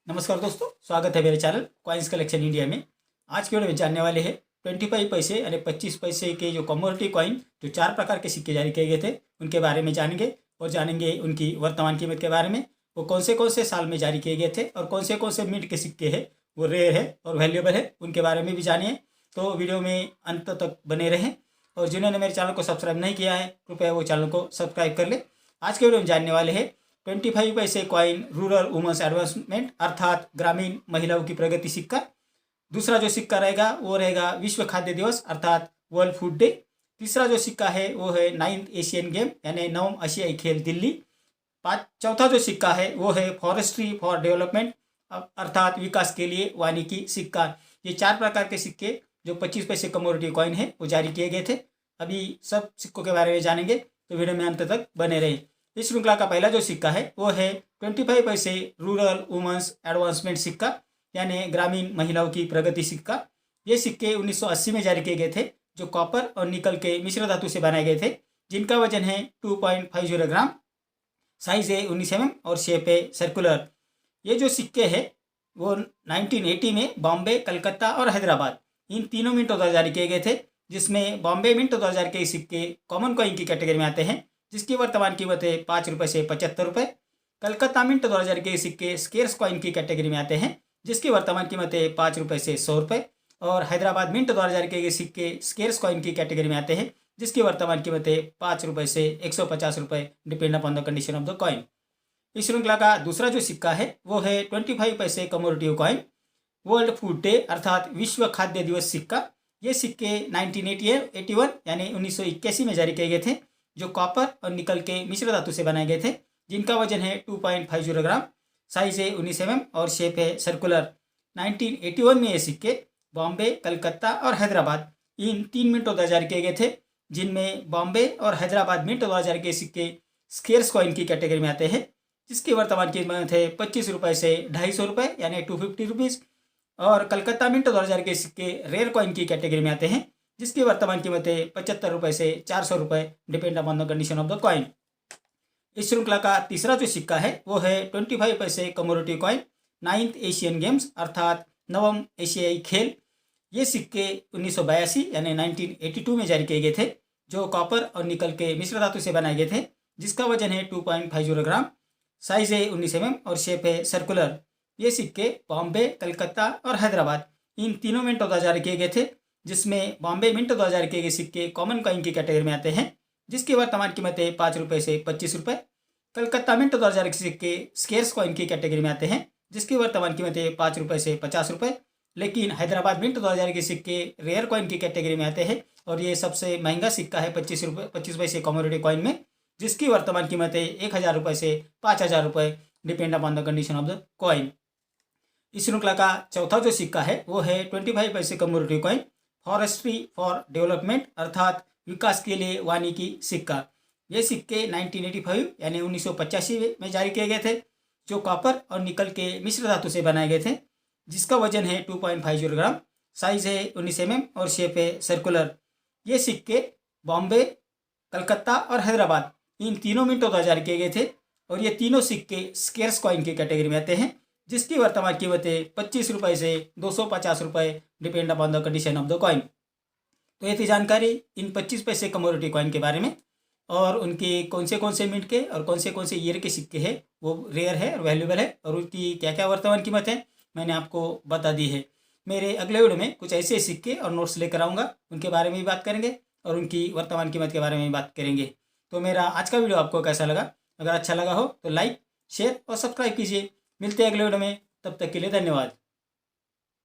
नमस्कार दोस्तों, स्वागत है मेरे चैनल कॉइन्स कलेक्शन इंडिया में। आज के वीडियो में जानने वाले हैं 25 पैसे यानी 25 पैसे के जो कमोडिटी कॉइन जो 4 प्रकार के सिक्के जारी किए गए थे उनके बारे में जानेंगे और जानेंगे उनकी वर्तमान कीमत के बारे में। वो कौन से साल में जारी किए गए थे और कौन से मिंट के सिक्के हैं, वो रेयर है और वैल्यूएबल है, उनके बारे में भी जानिए। तो वीडियो में अंत तक बने रहें और जिन्होंने मेरे चैनल को सब्सक्राइब नहीं किया है कृपया वो चैनल को सब्सक्राइब कर ले। आज के वीडियो में जानने वाले हैं 25 पैसे कॉइन रूरल वुमेन्स एडवांसमेंट अर्थात ग्रामीण महिलाओं की प्रगति सिक्का। दूसरा जो सिक्का रहेगा वो रहेगा विश्व खाद्य दिवस अर्थात वर्ल्ड फूड डे। तीसरा जो सिक्का है वो है 9th एशियन गेम यानी 9वीं एशियाई खेल दिल्ली। चौथा जो सिक्का है वो है फॉरेस्ट्री फॉर डेवलपमेंट अर्थात विकास के लिए वानिकी सिक्का। ये 4 प्रकार के सिक्के जो 25 पैसे कमोडिटी कॉइन है वो जारी किए गए थे। अभी सब सिक्कों के बारे में जानेंगे तो वीडियो में अंत तक बने रहे। इस श्रृंखला का पहला जो सिक्का है वो है 25 पैसे रूरल वुमेन्स एडवांसमेंट सिक्का यानी ग्रामीण महिलाओं की प्रगति सिक्का। ये सिक्के 1980 में जारी किए गए थे, जो कॉपर और निकल के मिश्र धातु से बनाए गए थे, जिनका वजन है 2.50 ग्राम, साइज है 19 mm और शेप है सर्कुलर। ये जो सिक्के हैं वो 1980 में बॉम्बे, कलकत्ता और हैदराबाद इन तीनों मिंटों द्वारा जारी किए गए थे, जिसमें बॉम्बे मिंटों द्वारा जारी किए सिक्के कॉमन कॉइन की कैटेगरी में आते हैं, जिसकी वर्तमान कीमत है 5 रुपये से 75 रुपये। कलकत्ता मिंट 2000 के सिक्के स्केर्स कॉइन की कैटेगरी में आते हैं, जिसकी वर्तमान कीमत है 5 रुपये से 100 रुपये। और हैदराबाद मिंट 2000 के सिक्के स्केर्स कॉइन की कैटेगरी में आते हैं, जिसकी वर्तमान कीमत है 5 रुपये से 150 रुपये, depend upon the condition of the coin. इस श्रृंखला का दूसरा जो सिक्का है वो है 25 पैसे commodity coin world food day अर्थात विश्व खाद्य दिवस सिक्का। ये सिक्के 1981 यानी 1981 में जारी किए गए थे, जो कॉपर और निकल के मिश्र धातु से बनाए गए थे, जिनका वजन है 2.50 ग्राम, साइज है 19 mm और शेप है सर्कुलर। 1981 में ये सिक्के बॉम्बे, कलकत्ता और हैदराबाद इन 3 मिंटों द्वारा जारी किए गए थे, जिनमें बॉम्बे और हैदराबाद मिंट 2000 के सिक्के स्केर्स कॉइन की कैटेगरी में आते हैं, जिसकी वर्तमान कीमत है 25 रुपये से 250 रुपये यानी 250 रुपीज़। और कलकत्ता मिंट 2000 के सिक्के रेयर कॉइन की कैटेगरी में आते हैं, जिसकी वर्तमान कीमत है 75 रुपये से 400 रुपये, depend upon the condition of the coin. इस श्रृंखला का तीसरा जो सिक्का है वो है 25 पैसे commodity coin 9th Asian games अर्थात 9वीं एशियाई खेल। ये सिक्के 1982 यानी 1982 में जारी किए गए थे, जो कॉपर और निकल के मिश्र धातु से बनाए गए थे, जिसका वजन है 2.50 ग्राम, साइज है 19 mm और शेप है सर्कुलर। ये सिक्के बॉम्बे, कलकत्ता और हैदराबाद इन तीनों मिंटों द्वारा जारी किए गए थे, जिसमें बॉम्बे मिंट 2000 के सिक्के कॉमन कॉइन की कैटेगरी में आते हैं, जिसकी वर्तमान कीमत है 5 रुपये से 25 रुपये। कलकत्ता मिंट 2000 के सिक्के स्केर्स कॉइन की कैटेगरी में आते हैं, जिसकी वर्तमान कीमत है 5 रुपये से 50 रुपये। लेकिन हैदराबाद मिंट 2000 के सिक्के रेयर कॉइन की कैटेगरी में आते हैं और ये सबसे महंगा सिक्का है 25 पैसे कमोडिटी कॉइन में, जिसकी वर्तमान कीमत है 1000 रुपये से 5000 रुपये, depend upon the condition of the coin. इस श्रृंखला का चौथा जो सिक्का है वो है 25 पैसे commodity coin forestry for development अर्थात विकास के लिए वानिकी सिक्का। ये सिक्के 1985 यानी 1985 में जारी किए गए थे, जो कॉपर और निकल के मिश्र धातु से बनाए गए थे, जिसका वजन है 2.50 ग्राम, साइज है 19 mm और शेप है सर्कुलर। ये सिक्के बॉम्बे, कलकत्ता और हैदराबाद इन तीनों मिंटों द्वारा जारी किए गए थे और ये तीनों सिक्के स्केर्स कॉइन की कैटेगरी में आते हैं, जिसकी वर्तमान कीमत है 25 रुपये से 250 रुपये, depend upon the condition of the coin. तो ये थी जानकारी इन 25 पैसे कमोडिटी कॉइन के बारे में और उनके कौन से मिनट के और कौन से ईयर के सिक्के हैं वो रेयर है और वैल्यूएबल है और उनकी क्या क्या वर्तमान कीमत है मैंने आपको बता दी है। मेरे अगले वीडियो में कुछ ऐसे सिक्के और नोट्स लेकर आऊँगा, उनके बारे में भी बात करेंगे और उनकी वर्तमान कीमत के बारे में भी बात करेंगे। तो मेरा आज का वीडियो आपको कैसा लगा? अगर अच्छा लगा हो तो लाइक, शेयर और सब्सक्राइब कीजिए। मिलते हैं अगले वीडियो में, तब तक के लिए धन्यवाद।